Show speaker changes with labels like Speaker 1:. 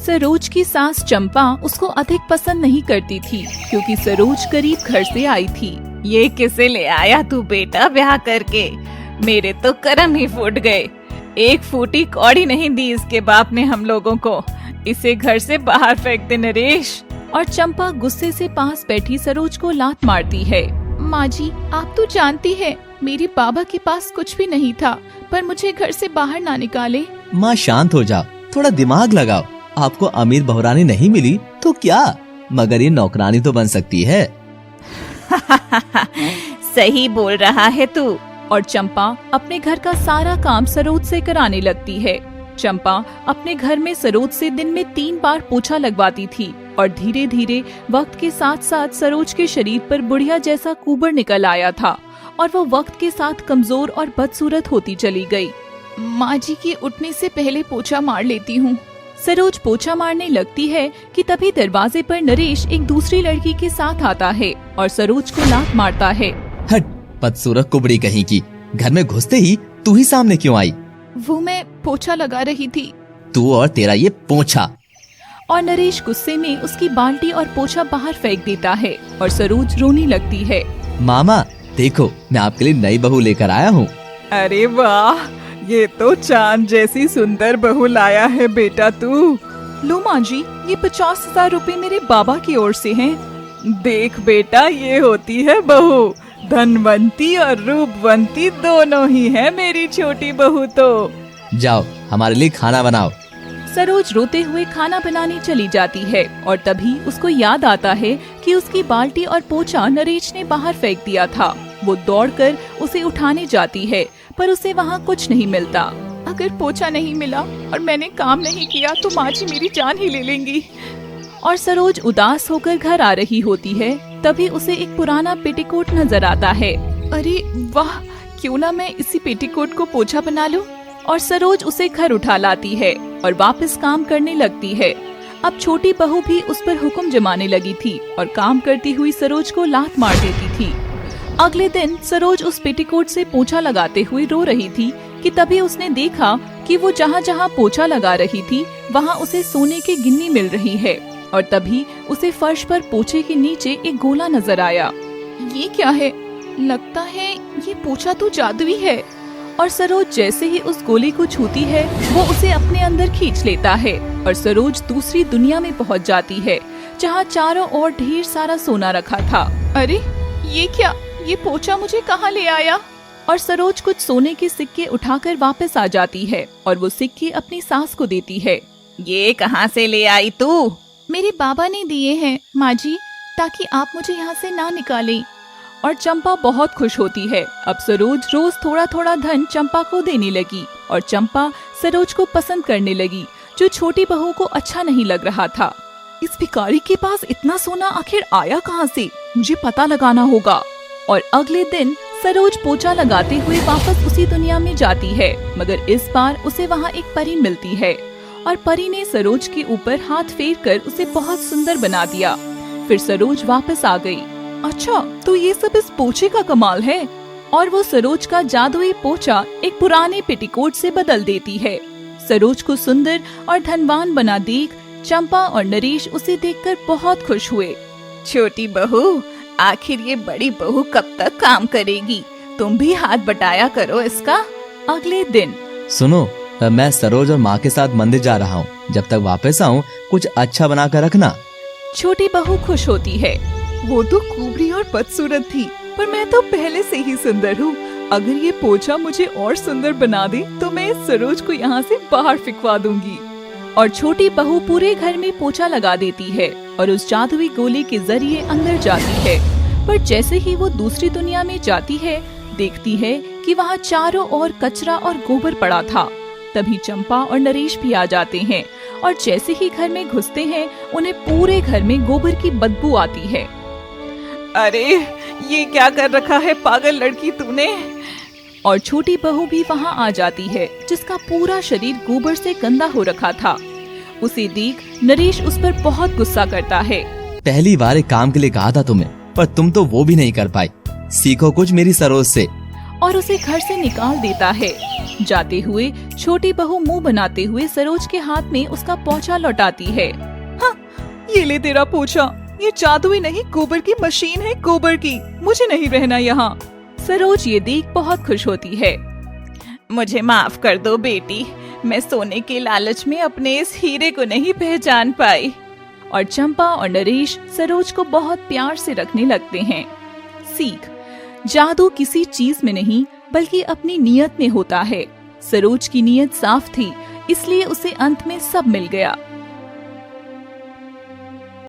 Speaker 1: सरोज की सास चंपा उसको अधिक पसंद नहीं करती थी क्योंकि सरोज गरीब घर से आई थी।
Speaker 2: ये किसे ले आया तू बेटा ब्याह करके, मेरे तो कर्म ही फूट गए। एक फूटी कौड़ी नहीं दी इसके बाप ने हम लोगों को, इसे घर से बाहर फेंक दे नरेश।
Speaker 1: और चंपा गुस्से से पास बैठी सरोज को लात मारती है। माँ जी, आप तो जानती है मेरे बाबा के पास कुछ भी नहीं था, पर मुझे घर से बाहर ना निकाले।
Speaker 3: माँ शांत हो जाओ, थोड़ा दिमाग लगाओ। आपको अमीर बहुरानी नहीं मिली तो क्या, मगर ये नौकरानी तो बन सकती है।
Speaker 2: सही बोल रहा है तू।
Speaker 1: और चंपा अपने घर का सारा काम सरोज से कराने लगती है। चंपा अपने घर में सरोज से दिन में 3 बार पोछा लगवाती थी और धीरे धीरे वक्त के साथ साथ सरोज के शरीर पर बुढ़िया जैसा कुबड़ निकल आया था और वो वक्त के साथ कमजोर और बदसूरत होती चली गई। माँ जी के उठने से पहले पोछा मार लेती हूँ। सरोज पोछा मारने लगती है कि तभी दरवाजे पर नरेश एक दूसरी लड़की के साथ आता है और सरोज को लात मारता है।
Speaker 3: हट, बदसूरत कुबड़ी कहीं की, घर में घुसते ही तू ही सामने क्यों आई?
Speaker 1: वो मैं पोछा लगा रही थी।
Speaker 3: तू और तेरा ये पोछा।
Speaker 1: और नरेश गुस्से में उसकी बाल्टी और पोछा बाहर फेंक देता है और सरोज रोने लगती है।
Speaker 3: मामा देखो, मैं आपके लिए नई बहू लेकर आया हूँ।
Speaker 2: अरे वाह, ये तो चांद जैसी सुंदर बहू लाया है बेटा तू।
Speaker 1: लो माँ जी, ये 50,000 रुपए मेरे बाबा की ओर से हैं।
Speaker 2: देख बेटा, ये होती है बहू, धनवंती और रूपवंती दोनों ही है मेरी छोटी बहू। तो
Speaker 3: जाओ हमारे लिए खाना बनाओ।
Speaker 1: सरोज रोते हुए खाना बनाने चली जाती है और तभी उसको याद आता है कि उसकी बाल्टी और पोछा नरेश ने बाहर फेंक दिया था। वो दौड़कर उसे उठाने जाती है पर उसे वहाँ कुछ नहीं मिलता। अगर पोछा नहीं मिला और मैंने काम नहीं किया तो माँ जी मेरी जान ही ले लेंगी। और सरोज उदास होकर घर आ रही होती है, तभी उसे एक पुराना पेटीकोट नजर आता है। अरे वाह, क्यों ना मैं इसी पेटीकोट को पोछा बना लूं। और सरोज उसे घर उठा लाती है और वापस काम करने लगती है। अब छोटी बहू भी उस पर हुक्म जमाने लगी थी और काम करती हुई सरोज को लात मार देती थी। अगले दिन सरोज उस पेटीकोट से पोछा लगाते हुए रो रही थी कि तभी उसने देखा कि वो जहाँ जहाँ पोछा लगा रही थी वहाँ उसे सोने की गिन्नी मिल रही है। और तभी उसे फर्श पर पोछे के नीचे एक गोला नजर आया। ये क्या है? लगता है ये पोछा तो जादुई है। और सरोज जैसे ही उस गोले को छूती है वो उसे अपने अंदर खींच लेता है और सरोज दूसरी दुनिया में पहुंच जाती है जहां चारों ओर ढेर सारा सोना रखा था। अरे ये क्या? ये पोछा मुझे कहां ले आया? और सरोज कुछ सोने के सिक्के उठाकर वापस आ जाती है और वो सिक्के अपनी सास को देती है।
Speaker 2: ये कहां से ले आई तू?
Speaker 1: मेरे बाबा ने दिए हैं माँ जी, ताकि आप मुझे यहाँ से ना निकालें। और चंपा बहुत खुश होती है। अब सरोज रोज थोड़ा थोड़ा धन चंपा को देने लगी और चंपा सरोज को पसंद करने लगी, जो छोटी बहू को अच्छा नहीं लग रहा था। इस भिखारी के पास इतना सोना आखिर आया कहाँ से? मुझे पता लगाना होगा। और अगले दिन सरोज पोछा लगाते हुए वापस उसी दुनिया में जाती है, मगर इस बार उसे वहाँ एक परी मिलती है और परी ने सरोज के ऊपर हाथ फेर कर उसे बहुत सुंदर बना दिया। फिर सरोज वापस आ गई। अच्छा, तो ये सब इस पोछे का कमाल है। और वो सरोज का जादुई पोछा एक पुराने पेटीकोट से बदल देती है। सरोज को सुंदर और धनवान बना देख चंपा और नरेश उसे देखकर बहुत खुश हुए।
Speaker 2: छोटी बहू, आखिर ये बड़ी बहू कब तक काम करेगी? तुम भी हाथ बटाया करो इसका।
Speaker 1: अगले दिन
Speaker 3: सुनो, मैं सरोज और माँ के साथ मंदिर जा रहा हूँ। जब तक वापस आऊँ कुछ अच्छा बना कर रखना।
Speaker 1: छोटी बहू खुश होती है।
Speaker 2: वो तो कुबड़ी और बदसूरत थी, पर मैं तो पहले से ही सुंदर हूँ। अगर ये पोछा मुझे और सुंदर बना दे तो मैं इस सरोज को यहाँ से बाहर फिकवा दूंगी।
Speaker 1: और छोटी बहू पूरे घर में पोछा लगा देती है और उस जादुई गोले के जरिए अंदर जाती है। पर जैसे ही वो दूसरी दुनिया में जाती है, देखती है कि वहाँ चारों ओर कचरा और गोबर पड़ा था। तभी चंपा और नरेश भी आ जाते हैं और जैसे ही घर में घुसते हैं उन्हें पूरे घर में गोबर की बदबू आती है।
Speaker 2: अरे ये क्या कर रखा है पागल लड़की तूने?
Speaker 1: और छोटी बहू भी वहाँ आ जाती है, जिसका पूरा शरीर गोबर से गंदा हो रखा था। उसे देख नरेश उस पर बहुत गुस्सा करता है।
Speaker 3: पहली बार एक काम के लिए कहा था तुम्हें, पर तुम तो वो भी नहीं कर पाई। सीखो कुछ मेरी सरोज से।
Speaker 1: और उसे घर से निकाल देता है। जाते हुए छोटी बहू मुंह बनाते हुए सरोज के हाथ में उसका पोंछा लौटाती है।
Speaker 2: हाँ, ये ले तेरा पोंछा। ये जादुई नहीं, गोबर की मशीन है, गोबर की। मुझे नहीं रहना यहाँ।
Speaker 1: सरोज ये देख बहुत खुश होती है।
Speaker 2: मुझे माफ कर दो बेटी, मैं सोने के लालच में अपने इस हीरे को नहीं पहचान पाई।
Speaker 1: और चंपा और नरेश सरोज को बहुत प्यार से रखने लगते हैं। सीख, जादू किसी चीज में नहीं बल्कि अपनी नियत में होता है। सरोज की नियत साफ थी, इसलिए उसे अंत में सब मिल गया।